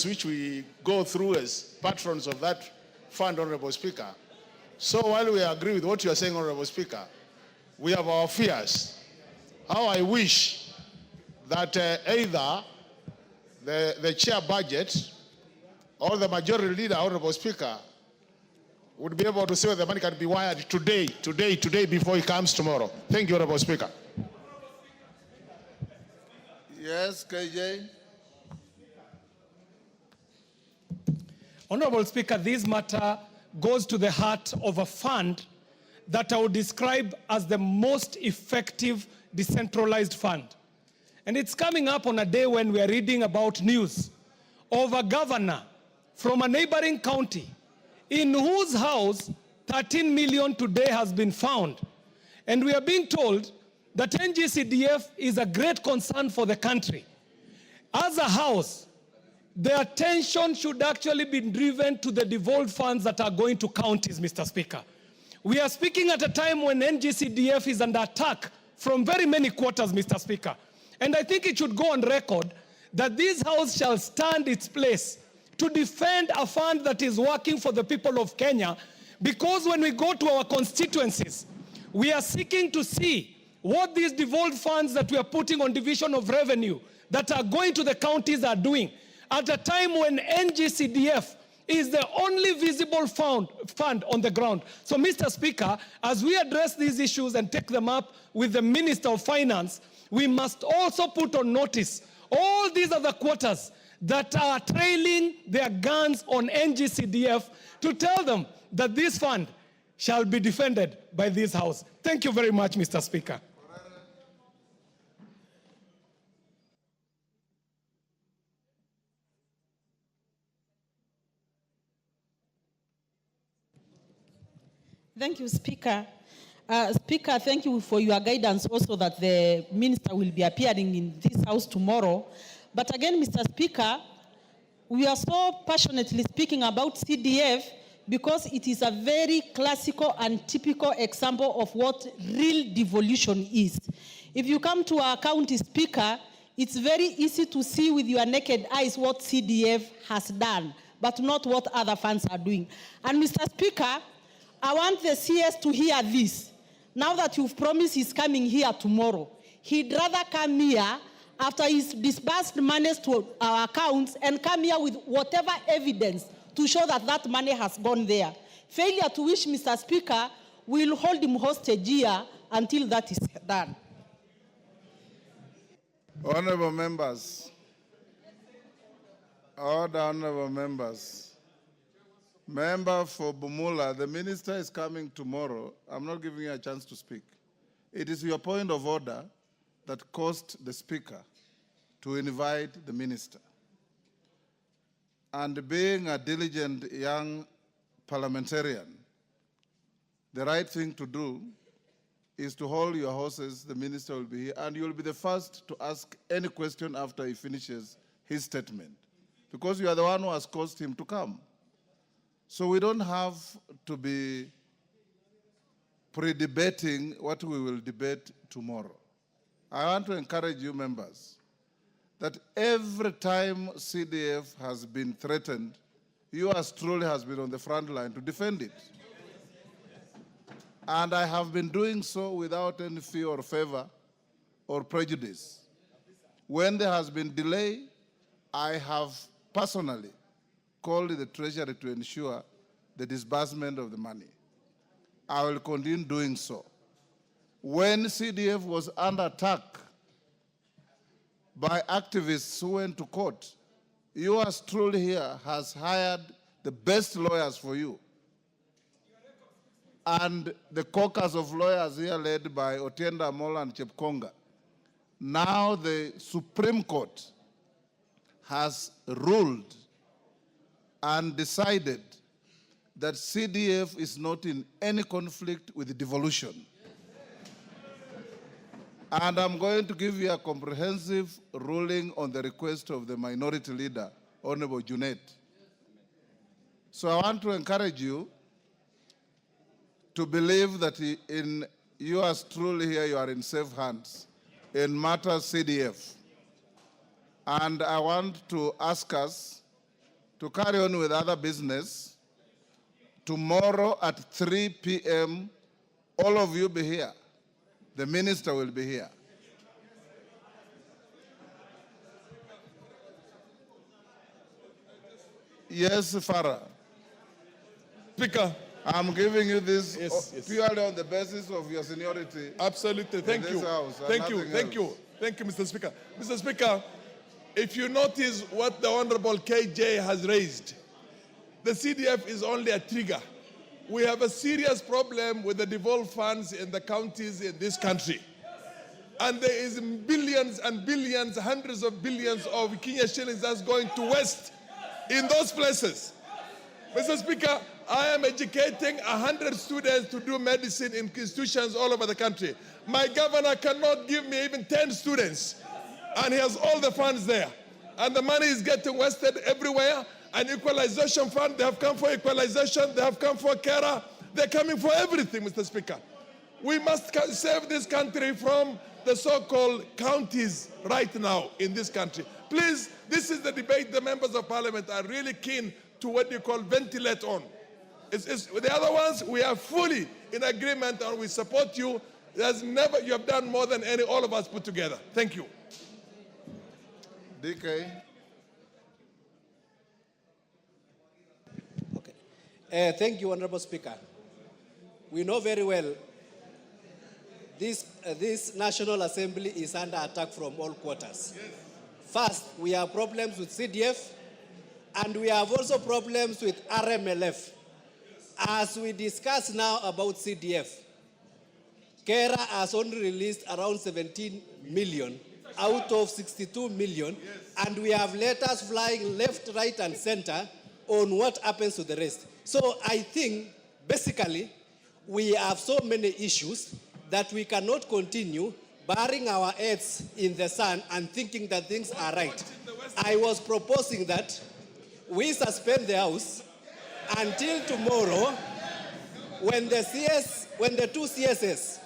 issues which we go through as patrons of that fund, Honorable Speaker. So while we agree with what you are saying, Honorable Speaker, we have our fears. How I wish that either the chair budget or the majority leader, Honorable Speaker, would be able to say whether the money can be wired today, before it comes tomorrow. Thank you, Honorable Speaker. Yes, KJ. Honorable Speaker, this matter goes to the heart of a fund that I would describe as the most effective decentralized fund. And it's coming up on a day when we are reading about news of a governor from a neighboring county in whose house 13 million today has been found. And we are being told that NGCDF is a great concern for the country. As a house, the attention should actually be driven to the devolved funds that are going to counties, Mr. Speaker. We are speaking at a time when NGCDF is under attack from very many quarters, Mr. Speaker. And I think it should go on record that this house shall stand its place to defend a fund that is working for the people of Kenya, because when we go to our constituencies, we are seeking to see what these devolved funds that we are putting on division of revenue that are going to the counties are doing, at a time when NGCDF is the only visible fund on the ground. So, Mr. Speaker, as we address these issues and take them up with the Minister of Finance, we must also put on notice all these other quarters that are trailing their guns on NGCDF to tell them that this fund shall be defended by this House. Thank you very much, Mr. Speaker. Thank you, Speaker. Speaker, thank you for your guidance also that the minister will be appearing in this House tomorrow. But again, Mr. Speaker, we are so passionately speaking about CDF because it is a very classical and typical example of what real devolution is. If you come to our county, Speaker, it's very easy to see with your naked eyes what CDF has done, but not what other funds are doing. And Mr. Speaker, I want the CS to hear this. Now that you've promised he's coming here tomorrow, he'd rather come here after he's disbursed monies to our accounts and come here with whatever evidence to show that that money has gone there. Failure to which, Mr. Speaker, will hold him hostage here until that is done. Honorable members. Order, honorable members. Member for Bumula, the minister is coming tomorrow. I'm not giving you a chance to speak. It is your point of order that caused the speaker to invite the minister. And being a diligent young parliamentarian, the right thing to do is to hold your horses. The minister will be here, and you'll be the first to ask any question after he finishes his statement, because you are the one who has caused him to come. So we don't have to be pre-debating what we will debate tomorrow. I want to encourage you members that every time CDF has been threatened, yours truly has been on the front line to defend it. And I have been doing so without any fear or favor or prejudice. When there has been delay, I have personally called the Treasury to ensure the disbursement of the money. I will continue doing so. When CDF was under attack by activists who went to court, yours truly here has hired the best lawyers for you. And the caucus of lawyers here led by Otienda Amola and Chepkonga. Now the Supreme Court has ruled and decided that CDF is not in any conflict with devolution. And I'm going to give you a comprehensive ruling on the request of the minority leader, Honorable Junet. So I want to encourage you to believe that in yours truly here you are in safe hands in matters CDF. And I want to ask us to carry on with other business, tomorrow at 3 p.m., all of you be here. The minister will be here. Yes, Farah. Speaker. I'm giving you this Yes. purely on the basis of your seniority. Absolutely. Thank you. Thank you. Thank you, Mr. Speaker. Mr. Speaker, if you notice what the Honorable KJ has raised, the CDF is only a trigger. We have a serious problem with the devolved funds in the counties in this country. And there is billions and billions, hundreds of billions of Kenya shillings that's going to waste in those places. Mr. Speaker, I am educating 100 students to do medicine in institutions all over the country. My governor cannot give me even 10 students, and he has all the funds there. And the money is getting wasted everywhere. An equalization fund, they have come for equalization, they have come for carer, they're coming for everything, Mr. Speaker. We must save this country from the so-called counties right now in this country. Please, this is the debate the members of parliament are really keen to what you call ventilate on. The other ones, we are fully in agreement and we support you. You have done more than all of us put together. Thank you. DK. Okay. Thank you, Honorable Speaker. We know very well this National Assembly is under attack from all quarters. Yes. First, we have problems with CDF, and we have also problems with RMLF. As we discuss now about CDF, KERA has only released around 17 million out of 62 million, and we have letters flying left, right, and center on what happens to the rest. So I think, basically, we have so many issues that we cannot continue burying our heads in the sand and thinking that things are right. I was proposing that we suspend the House until tomorrow, when the two CSS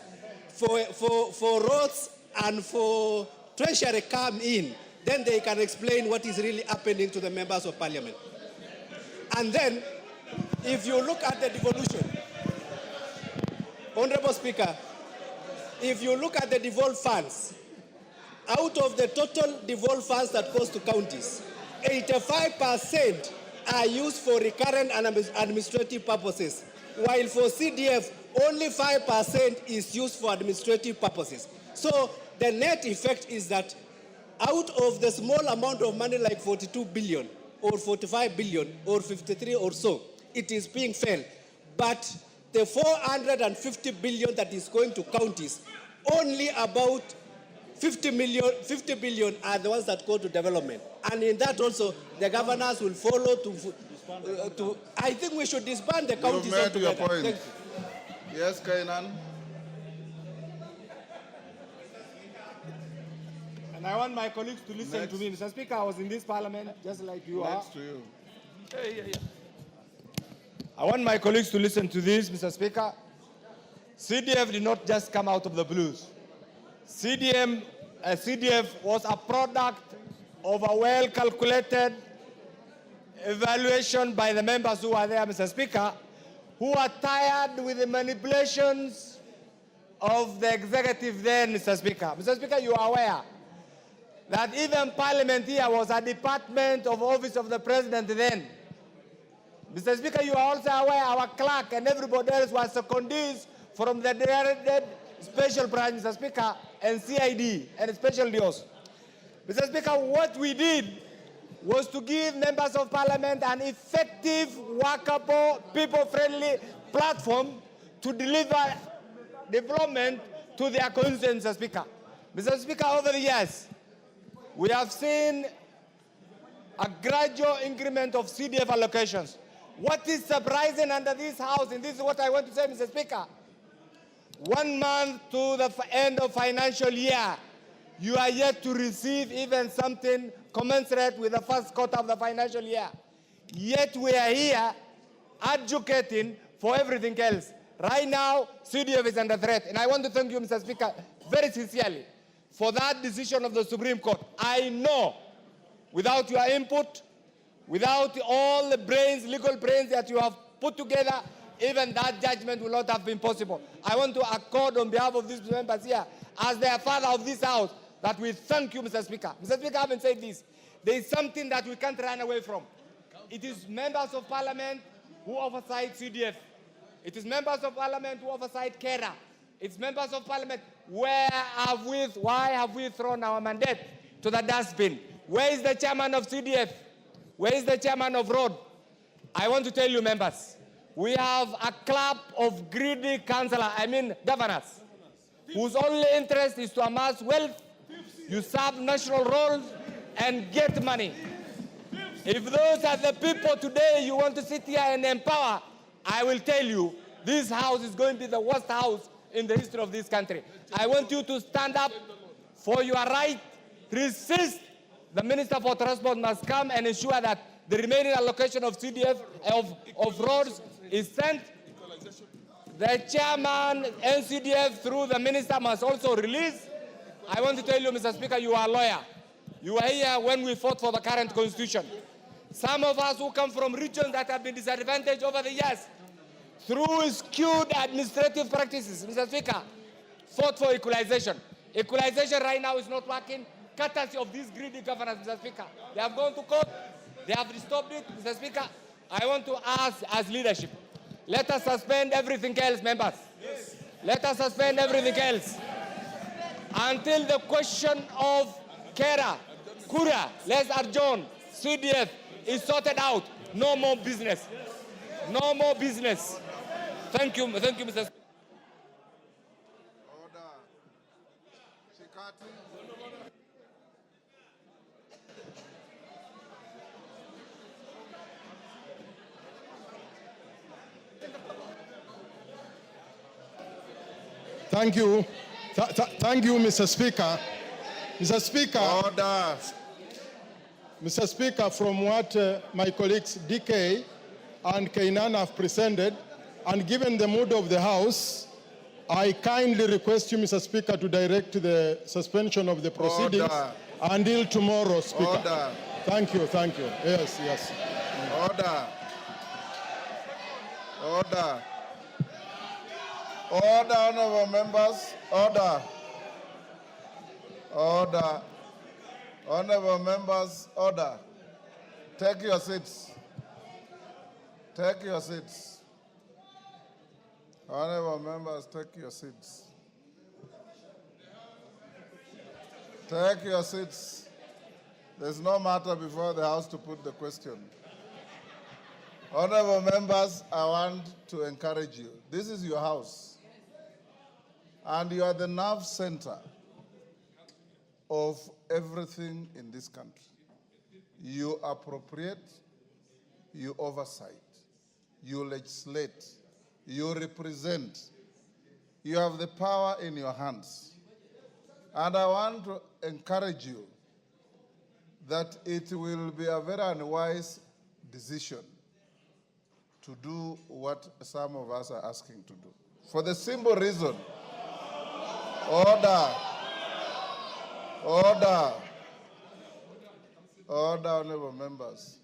for roads and for treasury come in, then they can explain what is really happening to the members of parliament. And then, if you look at the devolution, Honorable Speaker, if you look at the devolved funds, out of the total devolved funds that goes to counties, 85% are used for recurrent and administrative purposes, while for CDF, only 5% is used for administrative purposes. So the net effect is that out of the small amount of money like 42 billion or 45 billion or 53 or so, it is being felt. But the 450 billion that is going to counties, only about 50 billion are the ones that go to development. And in that also, the governors will follow to I think we should disband the counties altogether. Your point. Thank you. Yes, Kainan. And I want my colleagues to listen to me. Mr. Speaker, I was in this parliament just like you are. Next to you. I want my colleagues to listen to this, Mr. Speaker. CDF did not just come out of the blues. CDF was a product of a well-calculated evaluation by the members who are there, Mr. Speaker, who are tired with the manipulations of the executive then, Mr. Speaker. Mr. Speaker, you are aware that even Parliament here was a department of office of the President then. Mr. Speaker, you are also aware our clerk and everybody else was secondees from the directed special branch, Mr. Speaker, and CID and special DOs. Mr. Speaker, what we did was to give members of parliament an effective, workable, people-friendly platform to deliver development to their constituents, Mr. Speaker. Mr. Speaker, over the years, we have seen a gradual increment of CDF allocations. What is surprising under this House, and this is what I want to say, Mr. Speaker, 1 month to the end of financial year, you are yet to receive even something commensurate with the first quarter of the financial year. Yet we are here advocating for everything else. Right now, CDF is under threat. And I want to thank you, Mr. Speaker, very sincerely for that decision of the Supreme Court. I know without your input, Without all the brains, legal brains that you have put together, even that judgment will not have been possible. I want to accord on behalf of these members here, as the father of this house, that we thank you, Mr. Speaker. Mr. Speaker, I haven't said this. There is something that we can't run away from. It is members of parliament who oversight CDF. It is members of parliament who oversight KERA. It's members of parliament. Why have we thrown our mandate to the dustbin? Where is the chairman of CDF? Where is the chairman of road? I want to tell you, members, we have a club of greedy governors, whose only interest is to amass wealth, usurp national roles, and get money. If those are the people today you want to sit here and empower, I will tell you, this house is going to be the worst house in the history of this country. I want you to stand up for your right, resist. The Minister for Transport must come and ensure that the remaining allocation of CDF, of roads, is sent. The chairman, NCDF, through the minister, must also release. I want to tell you, Mr. Speaker, you are a lawyer. You were here when we fought for the current constitution. Some of us who come from regions that have been disadvantaged over the years, through skewed administrative practices, Mr. Speaker, fought for equalization. Equalization right now is not working, courtesy of these greedy governors, Mr. Speaker. They have gone to court, they have stopped it, Mr. Speaker. I want to ask as leadership, let us suspend everything else, members. Yes. Let us suspend everything else until the question of KERA, Kura, let's adjourn, CDF is sorted out. No more business. No more business. Thank you, Mr. Speaker. Order. Shikati. Thank you. Thank you, Mr. Speaker. Mr. Speaker. Order. Mr. Speaker, from what my colleagues DK and Kainan have presented, and given the mood of the House, I kindly request you, Mr. Speaker, to direct the suspension of the proceedings until tomorrow, Speaker. Order. Thank you, thank you. Yes, yes. Order. Order. Order, honorable members. Order. Order. Honorable members, order. Take your seats. Take your seats. Honorable members, take your seats. Take your seats. There's no matter before the House to put the question. Honorable members, I want to encourage you. This is your house. And you are the nerve center of everything in this country. You appropriate, you oversight, you legislate, you represent. You have the power in your hands. And I want to encourage you that it will be a very unwise decision to do what some of us are asking to do. For the simple reason, order. Order. Order, honorable members.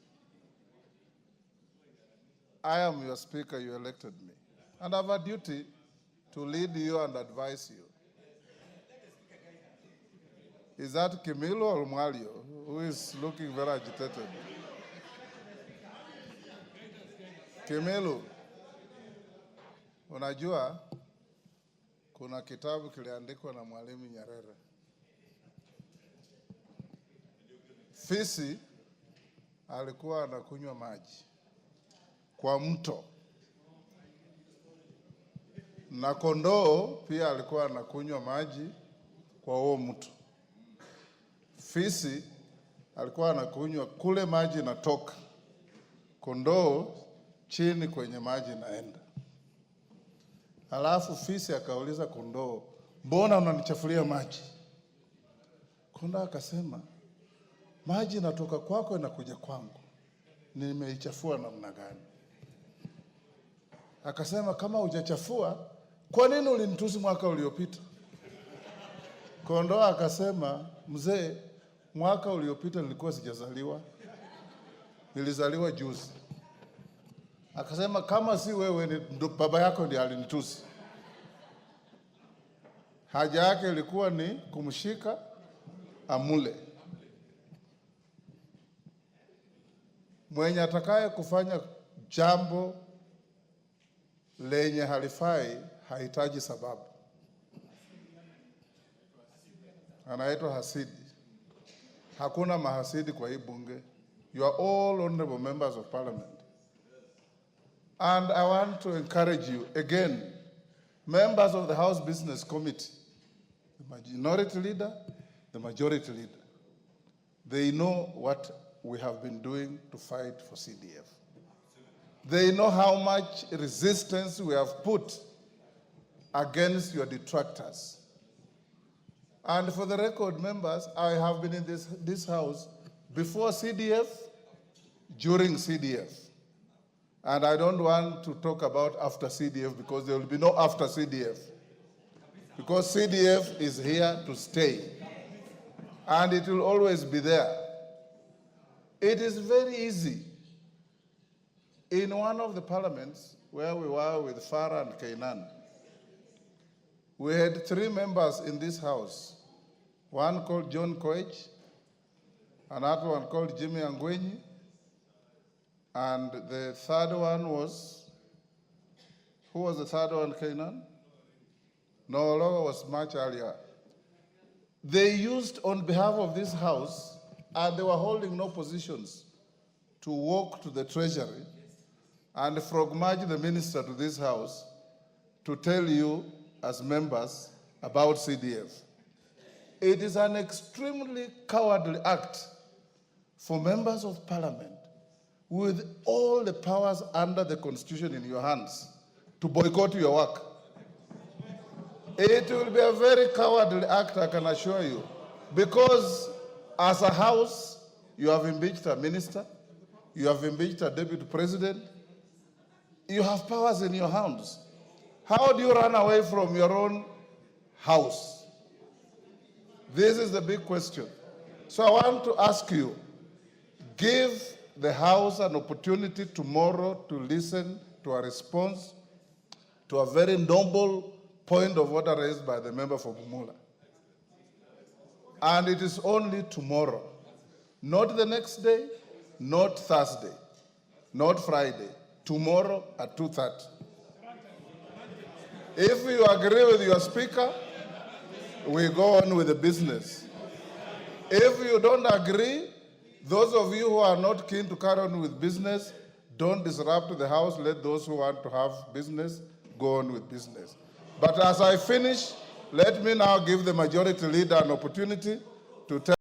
I am your speaker, you elected me. And I have a duty to lead you and advise you. Is that Kimilu or Mwalio, who is looking very agitated? Kimilu, unajua kuna kitabu kiliandikwa na Mwalimu Nyerere. Fisi alikuwa anakunywa maji kwa mto, na kondoo pia alikuwa anakunywa maji kwa huo mto. Fisi alikuwa anakunywa kule maji natoka, kondoo chini kwenye maji naenda. Alafu fisi akauliza kondoo, mbona unanichafulia maji? Kondoo akasema, maji natoka kwako na kuja kwangu, nimeichafua namna gani? Akasema, kama hujachafua, kwa nini ulinitusi mwaka uliopita? Kondoo akasema, mzee, mwaka uliopita nilikuwa sijazaliwa. nilizaliwa juzi. Akasema kama si wewe ni baba yako ndiye alinitusi. Haja yake ilikuwa ni kumshika amule. Mwenye atakaye kufanya jambo lenye halifai hahitaji sababu. Anaitwa hasidi. Hakuna mahasidi kwa hii bunge. You are all honorable members of parliament. And I want to encourage you again, members of the House Business Committee, the minority leader, the majority leader, they know what we have been doing to fight for CDF. They know how much resistance we have put against your detractors. And for the record, members, I have been in this house before CDF, during CDF. And I don't want to talk about after CDF because there will be no after CDF. Because CDF is here to stay. And it will always be there. It is very easy. In one of the parliaments where we were with Farah and Kainan, we had 3 members in this house. One called John Koech, another one called Jimmy Angwenyi, and the third one was, who was the third one, Kainan? No, Ologo was much earlier. They used on behalf of this house, and they were holding no positions, to walk to the treasury and frog-march the minister to this house to tell you as members about CDF. It is an extremely cowardly act for members of parliament with all the powers under the constitution in your hands to boycott your work. It will be a very cowardly act, I can assure you, because as a house, you have impeached a minister, you have impeached a deputy president, you have powers in your hands. How do you run away from your own house? This is the big question. So I want to ask you, give the House an opportunity tomorrow to listen to a response to a very noble point of order raised by the member for Bumula. And it is only tomorrow, not the next day, not Thursday, not Friday, tomorrow at 2:30. If you agree with your speaker, we go on with the business. If you don't agree, those of you who are not keen to carry on with business, don't disrupt the House. Let those who want to have business go on with business. But as I finish, let me now give the majority leader an opportunity to tell